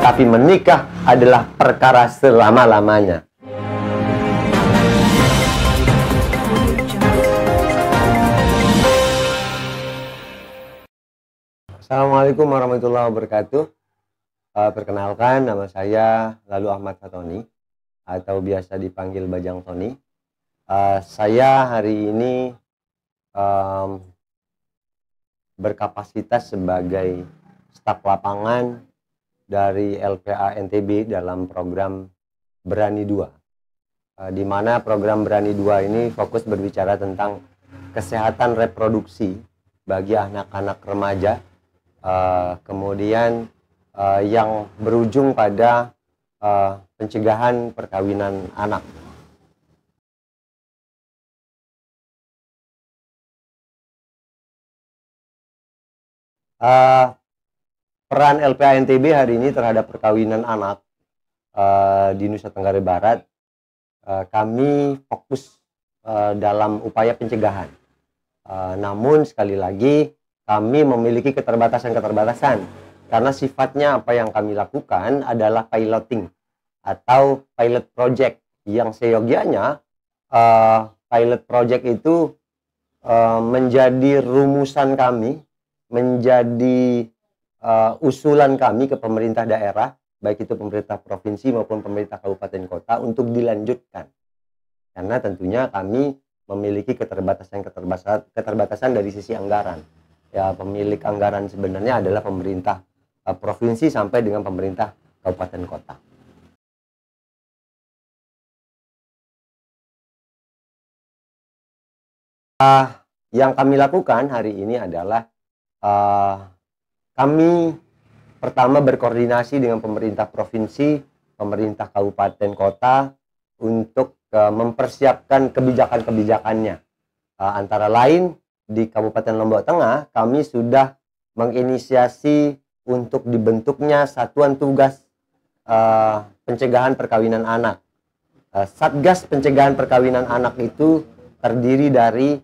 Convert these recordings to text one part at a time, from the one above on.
tapi menikah adalah perkara selama-lamanya. Assalamualaikum warahmatullahi wabarakatuh. Perkenalkan, nama saya Lalu Ahmad Fatoni atau biasa dipanggil Bajang Tony. Saya hari ini berkapasitas sebagai staf lapangan dari LPA NTB dalam program Berani 2, di mana program Berani 2 ini fokus berbicara tentang kesehatan reproduksi bagi anak-anak remaja, kemudian yang berujung pada pencegahan perkawinan anak. Peran LPA NTB hari ini terhadap perkawinan anak di Nusa Tenggara Barat, kami fokus dalam upaya pencegahan. Namun sekali lagi kami memiliki keterbatasan-keterbatasan karena sifatnya apa yang kami lakukan adalah piloting atau pilot project, yang seyogianya pilot project itu menjadi rumusan kami, menjadi usulan kami ke pemerintah daerah, baik itu pemerintah provinsi maupun pemerintah kabupaten kota, untuk dilanjutkan. Karena tentunya kami memiliki keterbatasan dari sisi anggaran. Ya, pemilik anggaran sebenarnya adalah pemerintah provinsi sampai dengan pemerintah kabupaten kota. Yang kami lakukan hari ini adalah kami pertama berkoordinasi dengan pemerintah provinsi, pemerintah kabupaten kota untuk mempersiapkan kebijakan-kebijakannya. Antara lain di Kabupaten Lombok Tengah kami sudah menginisiasi untuk dibentuknya Satuan Tugas Pencegahan Perkawinan Anak. Satgas Pencegahan Perkawinan Anak itu terdiri dari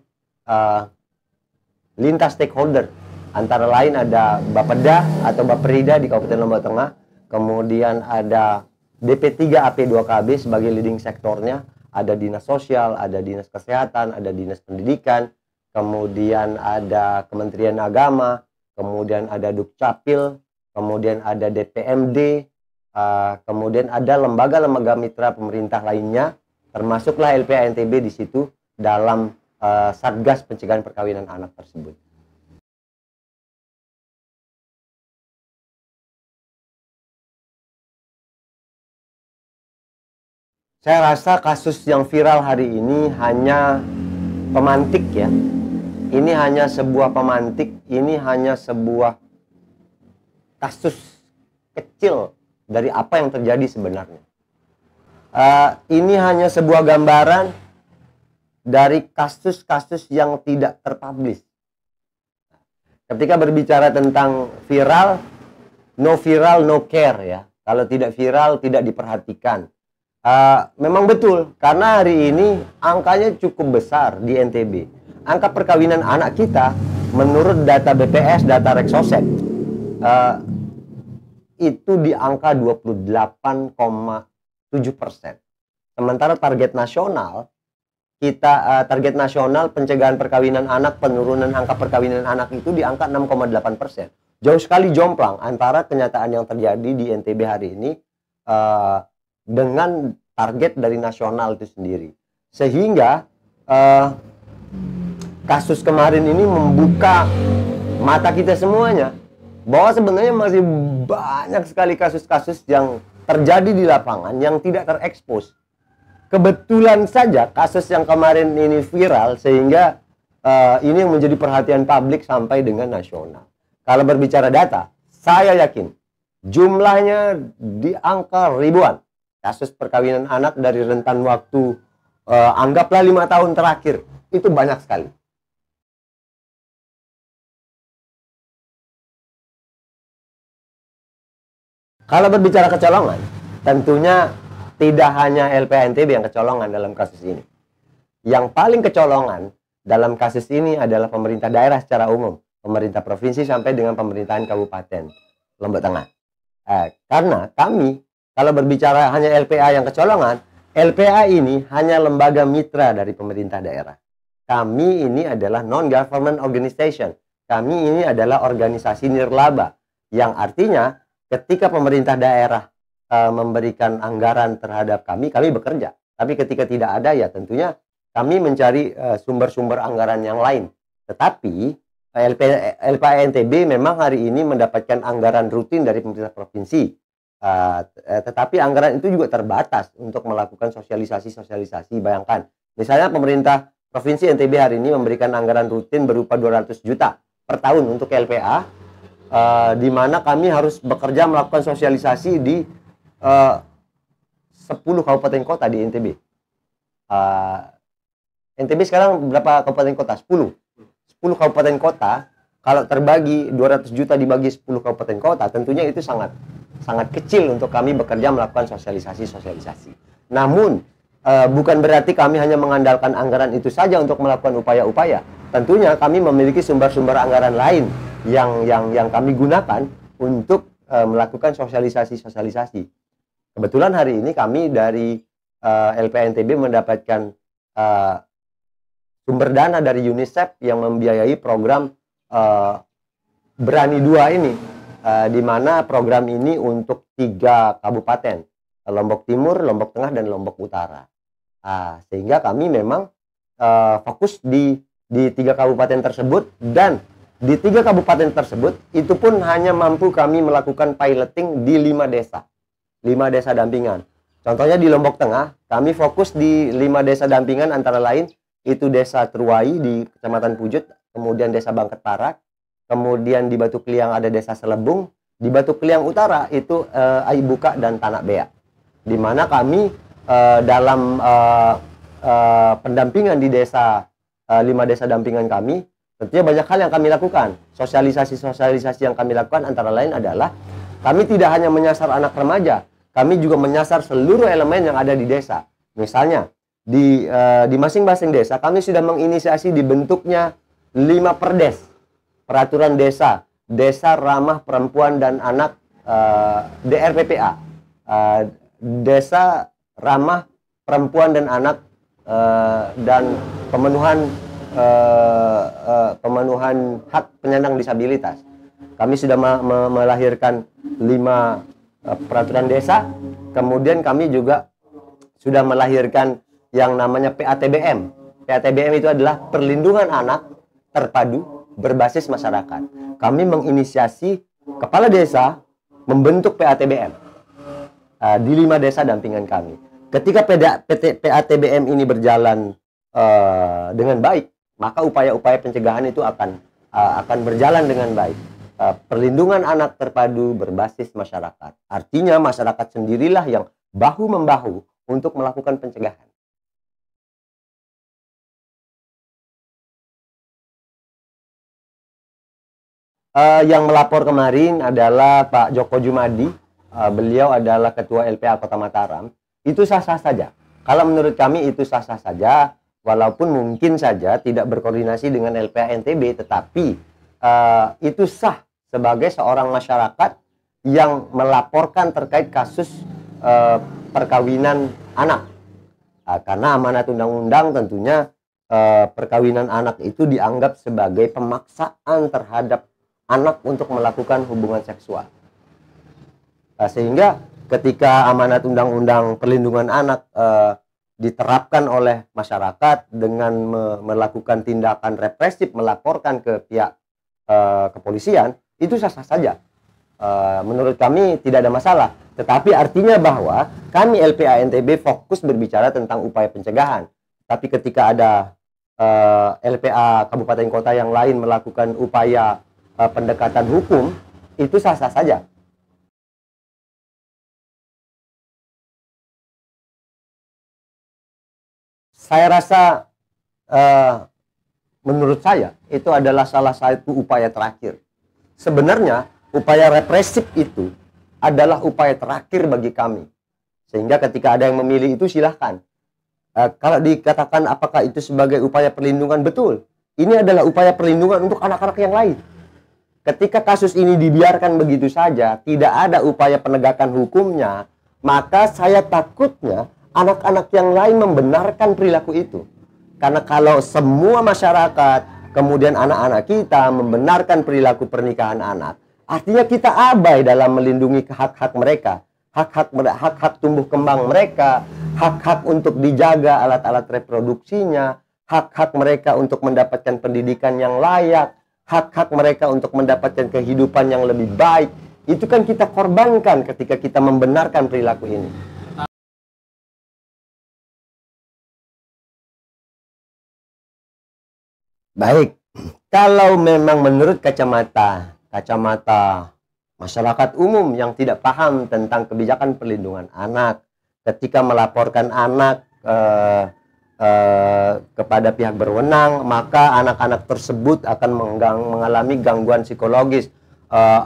lintas stakeholder. Antara lain ada Bapeda atau Baperida di Kabupaten Lombok Tengah, kemudian ada DP3 AP2KB sebagai leading sektornya, ada Dinas Sosial, ada Dinas Kesehatan, ada Dinas Pendidikan, kemudian ada Kementerian Agama, kemudian ada Dukcapil, kemudian ada DPMD, kemudian ada lembaga-lembaga mitra pemerintah lainnya, termasuklah LPA NTB di situ dalam Satgas Pencegahan Perkawinan Anak tersebut. Saya rasa kasus yang viral hari ini hanya pemantik ya. Ini hanya sebuah pemantik, ini hanya sebuah kasus kecil dari apa yang terjadi sebenarnya. Ini hanya sebuah gambaran dari kasus-kasus yang tidak terpublish. Ketika berbicara tentang viral, no care ya. Kalau tidak viral, tidak diperhatikan. Memang betul, karena hari ini angkanya cukup besar di NTB. Angka perkawinan anak kita menurut data BPS, data Reksoset, itu di angka 28,7%. Sementara target nasional kita, target nasional pencegahan perkawinan anak, penurunan angka perkawinan anak itu di angka 6,8%. Jauh sekali jomplang antara kenyataan yang terjadi di NTB hari ini dengan target dari nasional itu sendiri. Sehingga kasus kemarin ini membuka mata kita semuanya bahwa sebenarnya masih banyak sekali kasus-kasus yang terjadi di lapangan yang tidak terekspos. Kebetulan saja kasus yang kemarin ini viral sehingga ini yang menjadi perhatian publik sampai dengan nasional. Kalau berbicara data, saya yakin jumlahnya di angka ribuan. Kasus perkawinan anak dari rentan waktu anggaplah 5 tahun terakhir, itu banyak sekali. Kalau berbicara kecolongan, tentunya tidak hanya LPA NTB yang kecolongan dalam kasus ini. Yang paling kecolongan dalam kasus ini adalah pemerintah daerah secara umum, pemerintah provinsi sampai dengan pemerintahan kabupaten Lombok Tengah. Karena kami, kalau berbicara hanya LPA yang kecolongan, LPA ini hanya lembaga mitra dari pemerintah daerah. Kami ini adalah non-government organization. Kami ini adalah organisasi nirlaba, yang artinya ketika pemerintah daerah memberikan anggaran terhadap kami bekerja. Tapi ketika tidak ada, ya tentunya kami mencari sumber-sumber anggaran yang lain. Tetapi LPA NTB memang hari ini mendapatkan anggaran rutin dari pemerintah provinsi. Tetapi anggaran itu juga terbatas untuk melakukan sosialisasi. Bayangkan, misalnya pemerintah Provinsi NTB hari ini memberikan anggaran rutin berupa 200 juta per tahun untuk LPA, di mana kami harus bekerja melakukan sosialisasi di 10 kabupaten kota di NTB. NTB sekarang berapa kabupaten kota? 10 kabupaten kota. Kalau terbagi 200 juta dibagi 10 kabupaten kota, tentunya itu sangat kecil untuk kami bekerja melakukan sosialisasi. Namun bukan berarti kami hanya mengandalkan anggaran itu saja untuk melakukan upaya-upaya. Tentunya kami memiliki sumber-sumber anggaran lain yang kami gunakan untuk melakukan sosialisasi. Kebetulan hari ini kami dari LPA NTB mendapatkan sumber dana dari UNICEF yang membiayai program Berani 2 ini, di mana program ini untuk 3 kabupaten, Lombok Timur, Lombok Tengah, dan Lombok Utara. Sehingga kami memang fokus di 3 kabupaten tersebut, dan di 3 kabupaten tersebut itu pun hanya mampu kami melakukan piloting di 5 desa dampingan. Contohnya di Lombok Tengah, kami fokus di 5 desa dampingan, antara lain itu Desa Truwai di Kecamatan Pujut, kemudian Desa Bangket Parak, kemudian di Batu Kliang ada Desa Selebung, di Batu Kliang Utara itu Aibuka dan Tanak Bea, di mana kami dalam pendampingan di 5 desa dampingan kami, tentunya banyak hal yang kami lakukan. Sosialisasi yang kami lakukan antara lain adalah kami tidak hanya menyasar anak remaja, kami juga menyasar seluruh elemen yang ada di desa. Misalnya di masing-masing desa kami sudah menginisiasi dibentuknya 5 perdes, peraturan desa ramah perempuan dan anak, DRPPA, desa ramah perempuan dan anak, dan pemenuhan hak penyandang disabilitas. Kami sudah melahirkan 5 peraturan desa, kemudian kami juga sudah melahirkan yang namanya PATBM. PATBM itu adalah perlindungan anak terpadu berbasis masyarakat. Kami menginisiasi kepala desa membentuk PATBM di 5 desa dampingan kami. Ketika PATBM ini berjalan dengan baik, maka upaya-upaya pencegahan itu akan berjalan dengan baik. Perlindungan anak terpadu berbasis masyarakat. Artinya masyarakat sendirilah yang bahu-membahu untuk melakukan pencegahan. Yang melapor kemarin adalah Pak Joko Jumadi. Beliau adalah Ketua LPA Kota Mataram. Itu sah-sah saja. Kalau menurut kami itu sah-sah saja, walaupun mungkin saja tidak berkoordinasi dengan LPA NTB, tetapi itu sah sebagai seorang masyarakat yang melaporkan terkait kasus perkawinan anak. Karena amanat undang-undang tentunya perkawinan anak itu dianggap sebagai pemaksaan terhadap anak untuk melakukan hubungan seksual. Sehingga ketika amanat undang-undang perlindungan anak diterapkan oleh masyarakat dengan melakukan tindakan represif, melaporkan ke pihak kepolisian, itu sah-sah saja. Menurut kami tidak ada masalah. Tetapi artinya bahwa kami LPA NTB fokus berbicara tentang upaya pencegahan. Tapi ketika ada LPA kabupaten kota yang lain melakukan upaya pendekatan hukum, itu sah-sah saja. Saya rasa menurut saya itu adalah salah satu upaya terakhir. Sebenarnya upaya represif itu adalah upaya terakhir bagi kami. Sehingga ketika ada yang memilih itu silahkan. Kalau dikatakan apakah itu sebagai upaya perlindungan, betul. Ini adalah upaya perlindungan untuk anak-anak yang lain. Ketika kasus ini dibiarkan begitu saja, tidak ada upaya penegakan hukumnya, maka saya takutnya anak-anak yang lain membenarkan perilaku itu. Karena kalau semua masyarakat, kemudian anak-anak kita membenarkan perilaku pernikahan anak, artinya kita abai dalam melindungi hak-hak mereka, hak-hak tumbuh kembang mereka, hak-hak untuk dijaga alat-alat reproduksinya, hak-hak mereka untuk mendapatkan pendidikan yang layak, hak-hak mereka untuk mendapatkan kehidupan yang lebih baik. Itu kan kita korbankan ketika kita membenarkan perilaku ini. Baik, kalau memang menurut kacamata masyarakat umum yang tidak paham tentang kebijakan perlindungan anak, ketika melaporkan anak kepada pihak berwenang, maka anak-anak tersebut akan mengalami gangguan psikologis.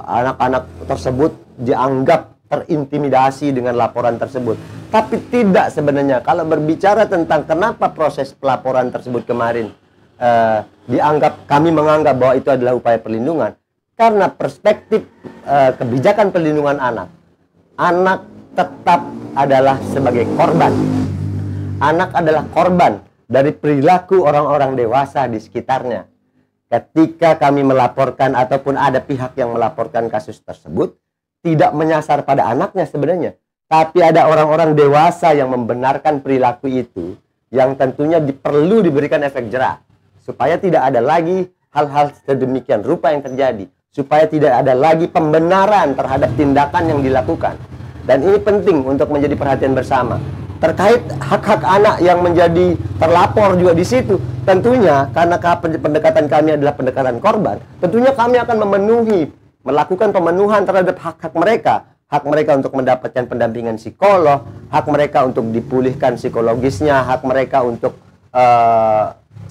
Anak-anak tersebut dianggap terintimidasi dengan laporan tersebut. Tapi tidak sebenarnya. Kalau berbicara tentang kenapa proses pelaporan tersebut kemarin kami menganggap bahwa itu adalah upaya perlindungan, karena perspektif kebijakan perlindungan anak tetap adalah sebagai korban. Anak adalah korban dari perilaku orang-orang dewasa di sekitarnya. Ketika kami melaporkan ataupun ada pihak yang melaporkan kasus tersebut, tidak menyasar pada anaknya sebenarnya, tapi ada orang-orang dewasa yang membenarkan perilaku itu, yang tentunya perlu diberikan efek jera, supaya tidak ada lagi hal-hal sedemikian rupa yang terjadi, supaya tidak ada lagi pembenaran terhadap tindakan yang dilakukan. Dan ini penting untuk menjadi perhatian bersama. Terkait hak-hak anak yang menjadi terlapor juga di situ, tentunya karena pendekatan kami adalah pendekatan korban, tentunya kami akan melakukan pemenuhan terhadap hak-hak mereka untuk mendapatkan pendampingan psikolog, hak mereka untuk dipulihkan psikologisnya, hak mereka untuk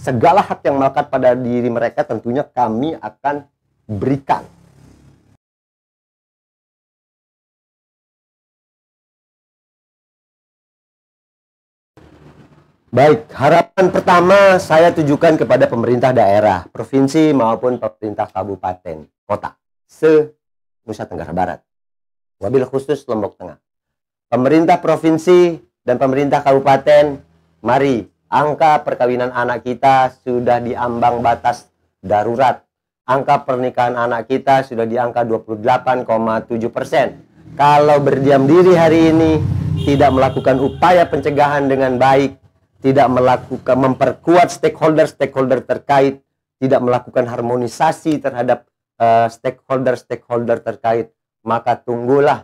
segala hak yang melekat pada diri mereka, tentunya kami akan berikan. Baik, harapan pertama saya tujukan kepada pemerintah daerah, provinsi maupun pemerintah kabupaten, kota, se-Nusa Tenggara Barat. Wabil khusus Lombok Tengah. Pemerintah provinsi dan pemerintah kabupaten, mari, angka perkawinan anak kita sudah di ambang batas darurat. Angka pernikahan anak kita sudah di angka 28,7%. Kalau berdiam diri hari ini, tidak melakukan upaya pencegahan dengan baik, tidak melakukan memperkuat stakeholder terkait, tidak melakukan harmonisasi terhadap stakeholder terkait, maka tunggulah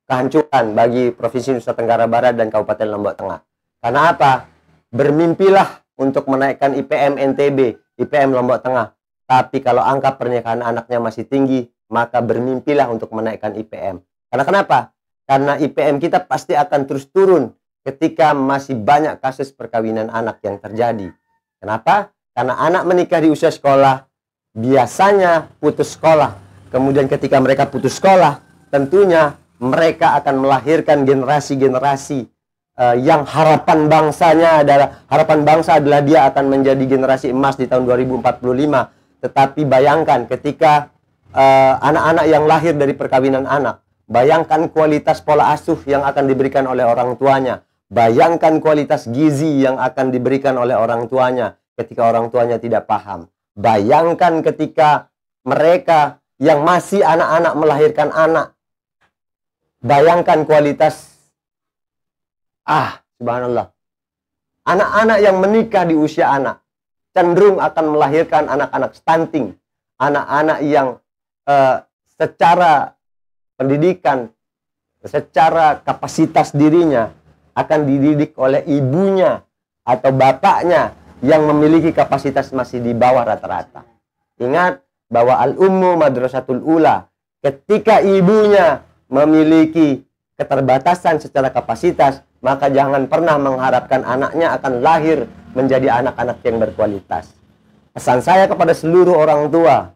kehancuran bagi Provinsi Nusa Tenggara Barat dan Kabupaten Lombok Tengah. Karena apa? Bermimpilah untuk menaikkan IPM NTB, IPM Lombok Tengah. Tapi kalau angka pernikahan anaknya masih tinggi, maka bermimpilah untuk menaikkan IPM. Karena kenapa? Karena IPM kita pasti akan terus turun ketika masih banyak kasus perkawinan anak yang terjadi. Kenapa? Karena anak menikah di usia sekolah, biasanya putus sekolah. Kemudian ketika mereka putus sekolah, tentunya mereka akan melahirkan generasi-generasi yang harapan bangsa adalah dia akan menjadi generasi emas di tahun 2045. Tetapi bayangkan ketika anak-anak yang lahir dari perkawinan anak, bayangkan kualitas pola asuh yang akan diberikan oleh orang tuanya. Bayangkan kualitas gizi yang akan diberikan oleh orang tuanya ketika orang tuanya tidak paham. Bayangkan ketika mereka yang masih anak-anak melahirkan anak. Bayangkan kualitas, subhanallah. Anak-anak yang menikah di usia anak cenderung akan melahirkan anak-anak stunting. Anak-anak yang secara pendidikan, secara kapasitas dirinya akan dididik oleh ibunya atau bapaknya yang memiliki kapasitas masih di bawah rata-rata. Ingat bahwa al-ummu madrasatul ula. Ketika ibunya memiliki keterbatasan secara kapasitas, maka jangan pernah mengharapkan anaknya akan lahir menjadi anak-anak yang berkualitas. Pesan saya kepada seluruh orang tua,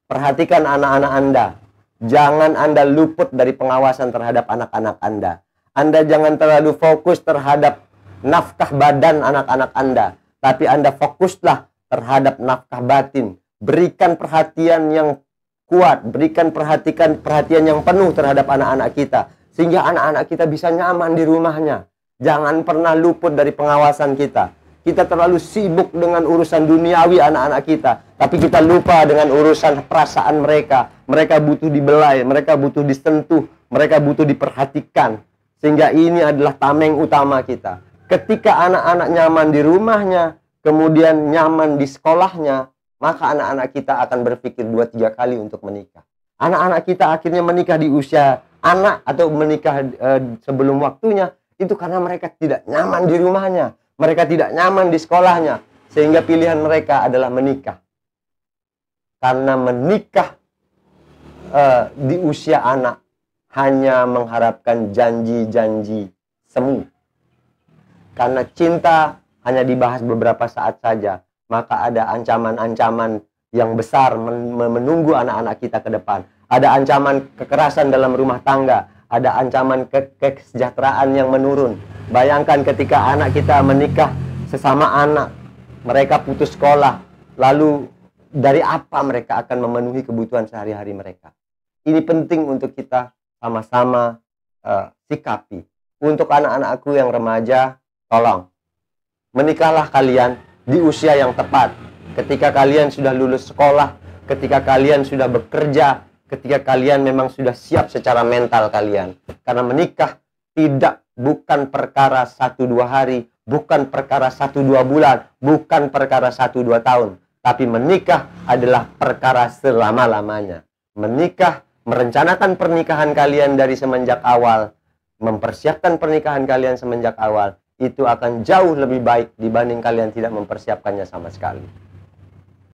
perhatikan anak-anak Anda. Jangan Anda luput dari pengawasan terhadap anak-anak Anda. Anda jangan terlalu fokus terhadap nafkah badan anak-anak Anda, tapi Anda fokuslah terhadap nafkah batin. berikan perhatian yang kuat, berikan perhatian yang penuh terhadap anak-anak kita, sehingga anak-anak kita bisa nyaman di rumahnya. Jangan pernah luput dari pengawasan kita. Kita terlalu sibuk dengan urusan duniawi anak-anak kita, tapi kita lupa dengan urusan perasaan mereka. Mereka butuh dibelai, mereka butuh disentuh, mereka butuh diperhatikan. Sehingga ini adalah tameng utama kita. Ketika anak-anak nyaman di rumahnya, kemudian nyaman di sekolahnya, maka anak-anak kita akan berpikir 2-3 kali untuk menikah. Anak-anak kita akhirnya menikah di usia anak atau menikah sebelum waktunya, itu karena mereka tidak nyaman di rumahnya. Mereka tidak nyaman di sekolahnya. Sehingga pilihan mereka adalah menikah. Karena menikah di usia anak hanya mengharapkan janji-janji semu. Karena cinta hanya dibahas beberapa saat saja, maka ada ancaman-ancaman yang besar menunggu anak-anak kita ke depan. Ada ancaman kekerasan dalam rumah tangga, ada ancaman kesejahteraan yang menurun. Bayangkan ketika anak kita menikah sesama anak, mereka putus sekolah, lalu dari apa mereka akan memenuhi kebutuhan sehari-hari mereka? Ini penting untuk kita sama-sama sikapi. Untuk anak-anakku yang remaja, tolong menikahlah kalian di usia yang tepat. Ketika kalian sudah lulus sekolah, ketika kalian sudah bekerja, ketika kalian memang sudah siap secara mental kalian. Karena menikah bukan perkara 1-2 hari, bukan perkara 1-2 bulan, bukan perkara 1-2 tahun. Tapi menikah adalah perkara selama-lamanya. Menikah, merencanakan pernikahan kalian dari semenjak awal, mempersiapkan pernikahan kalian semenjak awal, itu akan jauh lebih baik dibanding kalian tidak mempersiapkannya sama sekali.